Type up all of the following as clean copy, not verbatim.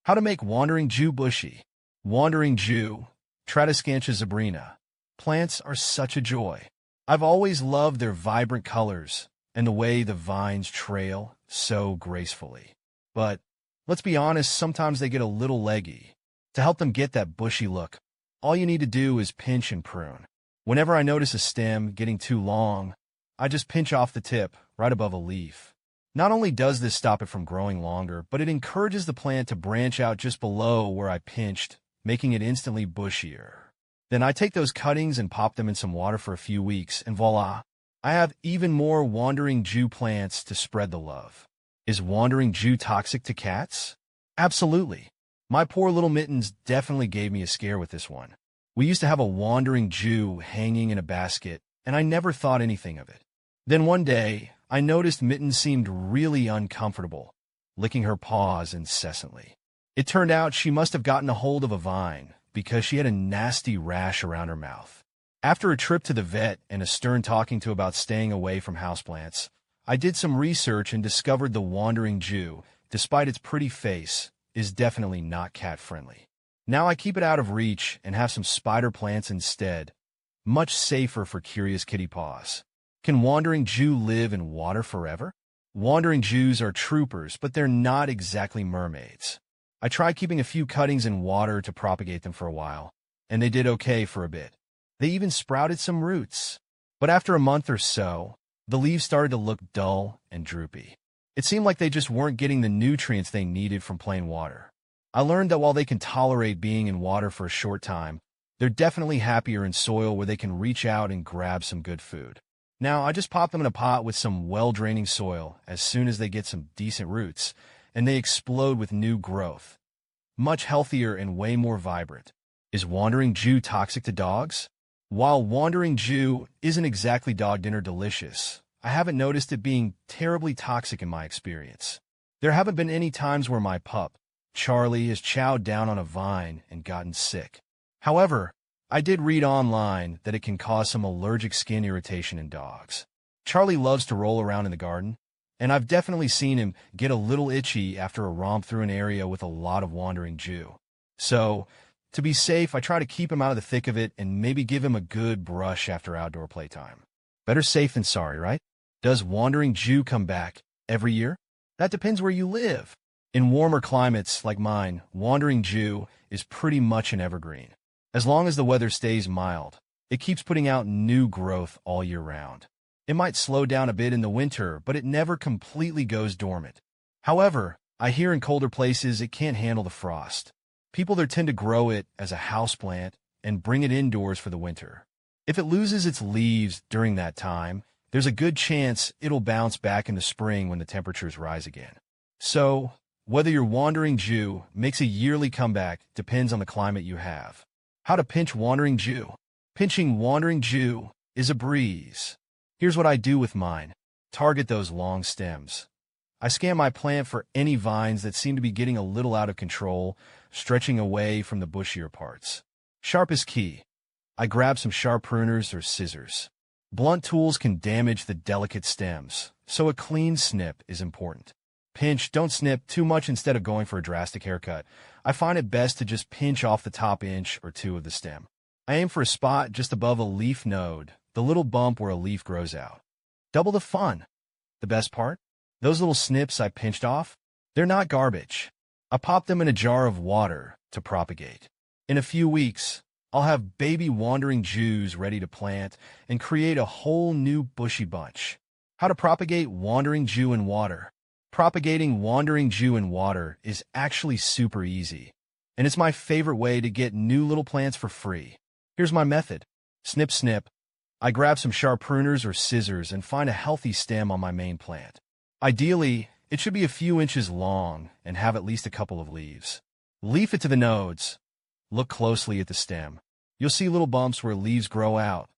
How to make wandering Jew bushy. Wandering Jew, Tradescantia zebrina. Plants are such a joy. I've always loved their vibrant colors and the way the vines trail so gracefully. But let's be honest, sometimes they get a little leggy. To help them get that bushy look, all you need to do is pinch and prune. Whenever I notice a stem getting too long, I just pinch off the tip right above a leaf. Not only does this stop it from growing longer, but it encourages the plant to branch out just below where I pinched, making it instantly bushier. Then I take those cuttings and pop them in some water for a few weeks, and voila, I have even more wandering Jew plants to spread the love. Is wandering Jew toxic to cats? Absolutely. My poor little Mittens definitely gave me a scare with this one. We used to have a wandering Jew hanging in a basket, and I never thought anything of it. Then one day, I noticed Mittens seemed really uncomfortable, licking her paws incessantly. It turned out she must have gotten a hold of a vine because she had a nasty rash around her mouth. After a trip to the vet and a stern talking to about staying away from houseplants, I did some research and discovered the wandering Jew, despite its pretty face, is definitely not cat-friendly. Now I keep it out of reach and have some spider plants instead, much safer for curious kitty paws. Can wandering Jew live in water forever? Wandering Jews are troopers, but they're not exactly mermaids. I tried keeping a few cuttings in water to propagate them for a while, and they did okay for a bit. They even sprouted some roots. But after a month or so, the leaves started to look dull and droopy. It seemed like they just weren't getting the nutrients they needed from plain water. I learned that while they can tolerate being in water for a short time, they're definitely happier in soil where they can reach out and grab some good food. Now, I just pop them in a pot with some well-draining soil as soon as they get some decent roots, and they explode with new growth. Much healthier and way more vibrant. Is wandering Jew toxic to dogs? While wandering Jew isn't exactly dog dinner delicious, I haven't noticed it being terribly toxic in my experience. There haven't been any times where my pup, Charlie, has chowed down on a vine and gotten sick. However, I did read online that it can cause some allergic skin irritation in dogs. Charlie loves to roll around in the garden, and I've definitely seen him get a little itchy after a romp through an area with a lot of wandering Jew. So, to be safe, I try to keep him out of the thick of it and maybe give him a good brush after outdoor playtime. Better safe than sorry, right? Does wandering Jew come back every year? That depends where you live. In warmer climates like mine, wandering Jew is pretty much an evergreen. As long as the weather stays mild, it keeps putting out new growth all year round. It might slow down a bit in the winter, but it never completely goes dormant. However, I hear in colder places it can't handle the frost. People there tend to grow it as a houseplant and bring it indoors for the winter. If it loses its leaves during that time, there's a good chance it'll bounce back in the spring when the temperatures rise again. So, whether your wandering Jew makes a yearly comeback depends on the climate you have. How to pinch wandering Jew. Pinching wandering Jew is a breeze. Here's what I do with mine. Target those long stems. I scan my plant for any vines that seem to be getting a little out of control, stretching away from the bushier parts. Sharp is key. I grab some sharp pruners or scissors. Blunt tools can damage the delicate stems, so a clean snip is important. Pinch, don't snip too much instead of going for a drastic haircut. I find it best to just pinch off the top inch or two of the stem. I aim for a spot just above a leaf node, the little bump where a leaf grows out. Double the fun. The best part? Those little snips I pinched off, they're not garbage. I pop them in a jar of water to propagate. In a few weeks, I'll have baby wandering Jews ready to plant and create a whole new bushy bunch. How to propagate wandering Jew in water. Propagating wandering Jew in water is actually super easy, and it's my favorite way to get new little plants for free. Here's my method. Snip, snip. I grab some sharp pruners or scissors and find a healthy stem on my main plant. Ideally, it should be a few inches long and have at least a couple of leaves. Leaf it to the nodes. Look closely at the stem. You'll see little bumps where leaves grow out.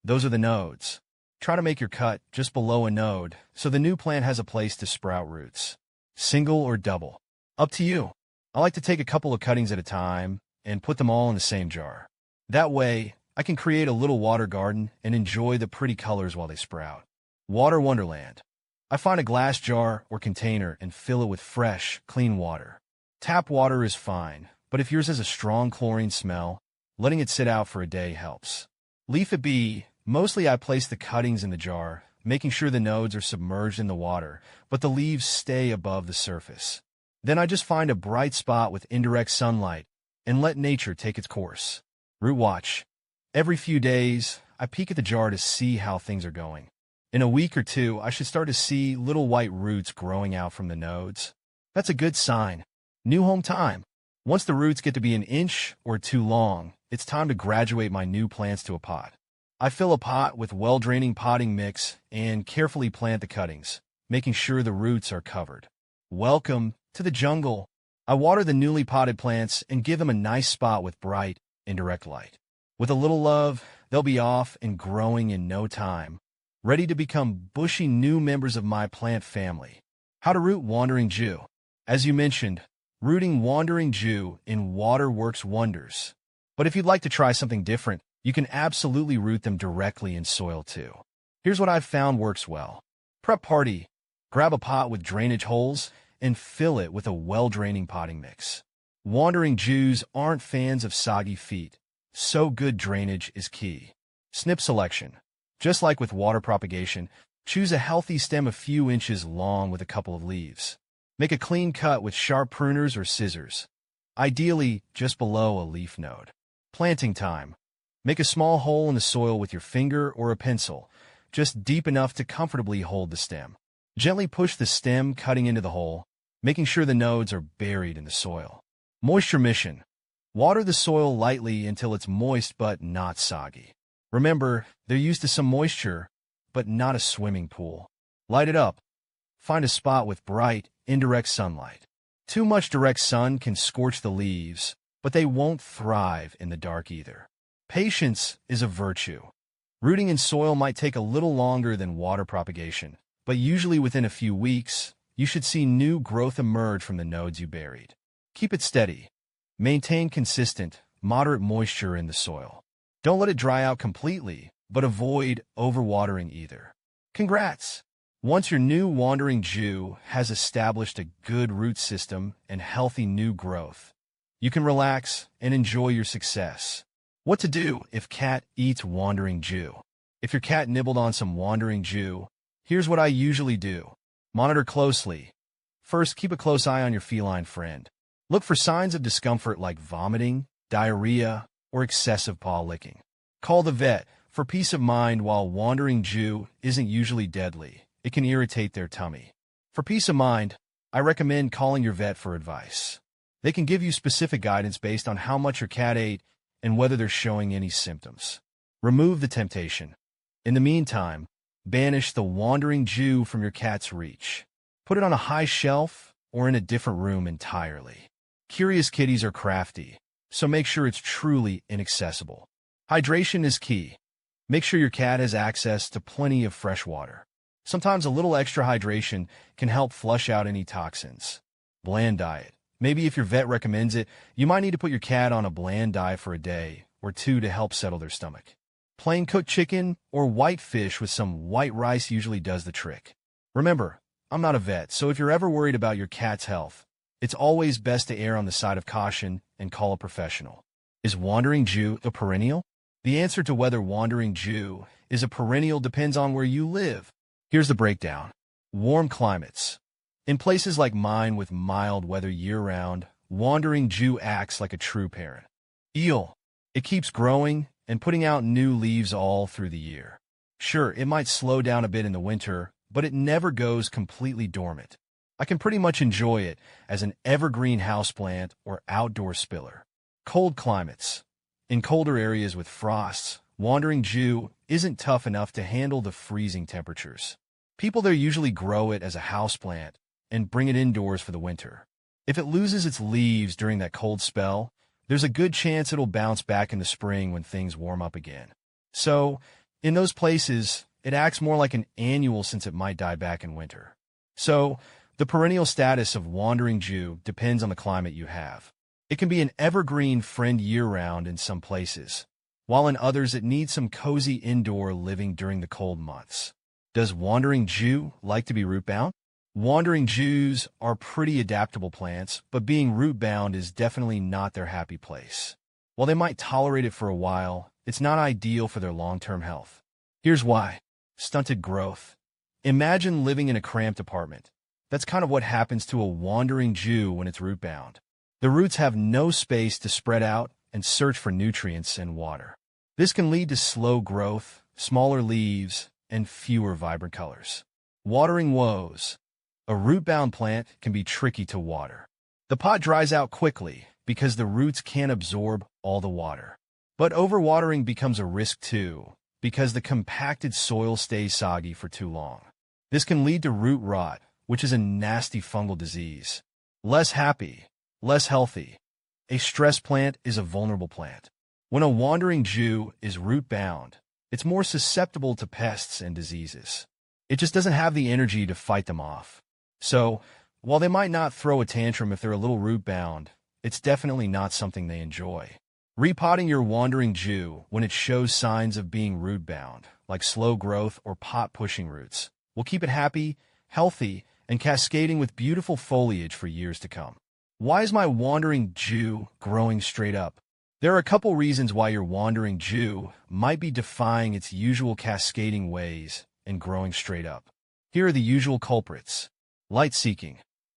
Those are the nodes. Try to make your cut just below a node so the new plant has a place to sprout roots. Single or double. Up to you. I like to take a couple of cuttings at a time and put them all in the same jar. That way, I can create a little water garden and enjoy the pretty colors while they sprout. Water Wonderland. I find a glass jar or container and fill it with fresh, clean water. Tap water is fine, but if yours has a strong chlorine smell, letting it sit out for a day helps. Leave it be. Mostly I place the cuttings in the jar, making sure the nodes are submerged in the water, but the leaves stay above the surface. Then I just find a bright spot with indirect sunlight and let nature take its course. Root watch. Every few days, I peek at the jar to see how things are going. In a week or two, I should start to see little white roots growing out from the nodes. That's a good sign. New home time. Once the roots get to be an inch or two long, it's time to graduate my new plants to a pot. I fill a pot with well-draining potting mix and carefully plant the cuttings, making sure the roots are covered. Welcome to the jungle. I water the newly potted plants and give them a nice spot with bright, indirect light. With a little love, they'll be off and growing in no time, ready to become bushy new members of my plant family. How to root wandering Jew. As you mentioned, rooting wandering Jew in water works wonders. But if you'd like to try something different, you can absolutely root them directly in soil too. Here's what I've found works well. Prep party. Grab a pot with drainage holes and fill it with a well-draining potting mix. Wandering Jews aren't fans of soggy feet, so good drainage is key. Snip selection. Just like with water propagation, choose a healthy stem a few inches long with a couple of leaves. Make a clean cut with sharp pruners or scissors, ideally just below a leaf node. Planting time. Make a small hole in the soil with your finger or a pencil, just deep enough to comfortably hold the stem. Gently push the stem cutting into the hole, making sure the nodes are buried in the soil. Moisture mission. Water the soil lightly until it's moist but not soggy. Remember, they're used to some moisture, but not a swimming pool. Light it up. Find a spot with bright, indirect sunlight. Too much direct sun can scorch the leaves, but they won't thrive in the dark either. Patience is a virtue. Rooting in soil might take a little longer than water propagation, but usually within a few weeks, you should see new growth emerge from the nodes you buried. Keep it steady. Maintain consistent, moderate moisture in the soil. Don't let it dry out completely, but avoid overwatering either. Congrats! Once your new wandering Jew has established a good root system and healthy new growth, you can relax and enjoy your success. What to do if cat eats wandering Jew? If your cat nibbled on some wandering Jew, here's what I usually do. Monitor closely. First, keep a close eye on your feline friend. Look for signs of discomfort like vomiting, diarrhea, or excessive paw licking. Call the vet. For peace of mind, while wandering Jew isn't usually deadly, it can irritate their tummy. For peace of mind, I recommend calling your vet for advice. They can give you specific guidance based on how much your cat ate and whether they're showing any symptoms. Remove the temptation. In the meantime, banish the wandering Jew from your cat's reach. Put it on a high shelf or in a different room entirely. Curious kitties are crafty, so make sure it's truly inaccessible. Hydration is key. Make sure your cat has access to plenty of fresh water. Sometimes a little extra hydration can help flush out any toxins. Bland diet. Maybe if your vet recommends it, you might need to put your cat on a bland diet for a day or two to help settle their stomach. Plain cooked chicken or white fish with some white rice usually does the trick. Remember, I'm not a vet, so if you're ever worried about your cat's health, it's always best to err on the side of caution and call a professional. Is wandering Jew a perennial? The answer to whether wandering Jew is a perennial depends on where you live. Here's the breakdown. Warm climates. In places like mine with mild weather year-round, wandering Jew acts like a true parent. Eel. It keeps growing and putting out new leaves all through the year. Sure, it might slow down a bit in the winter, but it never goes completely dormant. I can pretty much enjoy it as an evergreen houseplant or outdoor spiller. Cold climates. In colder areas with frosts, wandering Jew isn't tough enough to handle the freezing temperatures. People there usually grow it as a houseplant and bring it indoors for the winter. If it loses its leaves during that cold spell, there's a good chance it'll bounce back in the spring when things warm up again. So, in those places, it acts more like an annual since it might die back in winter. So, the perennial status of wandering Jew depends on the climate you have. It can be an evergreen friend year-round in some places, while in others it needs some cozy indoor living during the cold months. Does wandering Jew like to be root-bound? Wandering Jews are pretty adaptable plants, but being root-bound is definitely not their happy place. While they might tolerate it for a while, it's not ideal for their long-term health. Here's why. Stunted growth. Imagine living in a cramped apartment. That's kind of what happens to a wandering Jew when it's root-bound. The roots have no space to spread out and search for nutrients and water. This can lead to slow growth, smaller leaves, and fewer vibrant colors. Watering woes. A root-bound plant can be tricky to water. The pot dries out quickly because the roots can't absorb all the water. But overwatering becomes a risk too, because the compacted soil stays soggy for too long. This can lead to root rot, which is a nasty fungal disease. Less happy, less healthy. A stressed plant is a vulnerable plant. When a wandering Jew is root-bound, it's more susceptible to pests and diseases. It just doesn't have the energy to fight them off. So, while they might not throw a tantrum if they're a little root-bound, it's definitely not something they enjoy. Repotting your wandering Jew when it shows signs of being root-bound, like slow growth or pot-pushing roots, will keep it happy, healthy, and cascading with beautiful foliage for years to come. Why is my wandering Jew growing straight up? There are a couple reasons why your wandering Jew might be defying its usual cascading ways and growing straight up. Here are the usual culprits. Light-seeking.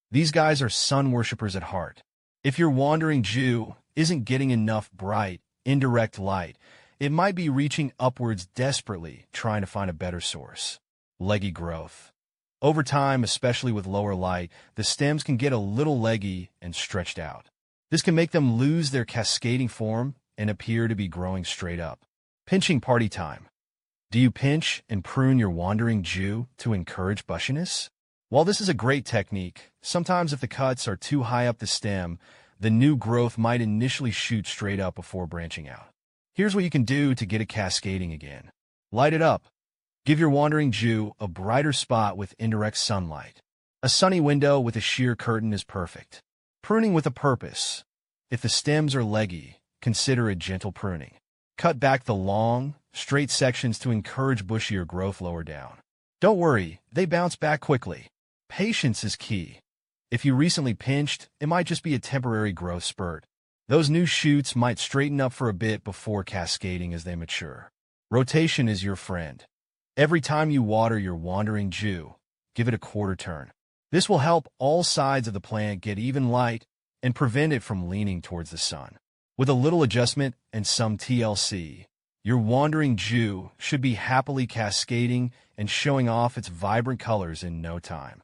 These guys are sun worshippers at heart. If your wandering Jew isn't getting enough bright, indirect light, it might be reaching upwards desperately, trying to find a better source. Leggy growth. Over time, especially with lower light, the stems can get a little leggy and stretched out. This can make them lose their cascading form and appear to be growing straight up. Pinching party time. Do you pinch and prune your wandering Jew to encourage bushiness? While this is a great technique, sometimes if the cuts are too high up the stem, the new growth might initially shoot straight up before branching out. Here's what you can do to get it cascading again. Light it up. Give your wandering Jew a brighter spot with indirect sunlight. A sunny window with a sheer curtain is perfect. Pruning with a purpose. If the stems are leggy, consider a gentle pruning. Cut back the long, straight sections to encourage bushier growth lower down. Don't worry, they bounce back quickly. Patience is key. If you recently pinched, it might just be a temporary growth spurt. Those new shoots might straighten up for a bit before cascading as they mature. Rotation is your friend. Every time you water your wandering Jew, give it a quarter turn. This will help all sides of the plant get even light and prevent it from leaning towards the sun. With a little adjustment and some TLC, your wandering Jew should be happily cascading and showing off its vibrant colors in no time.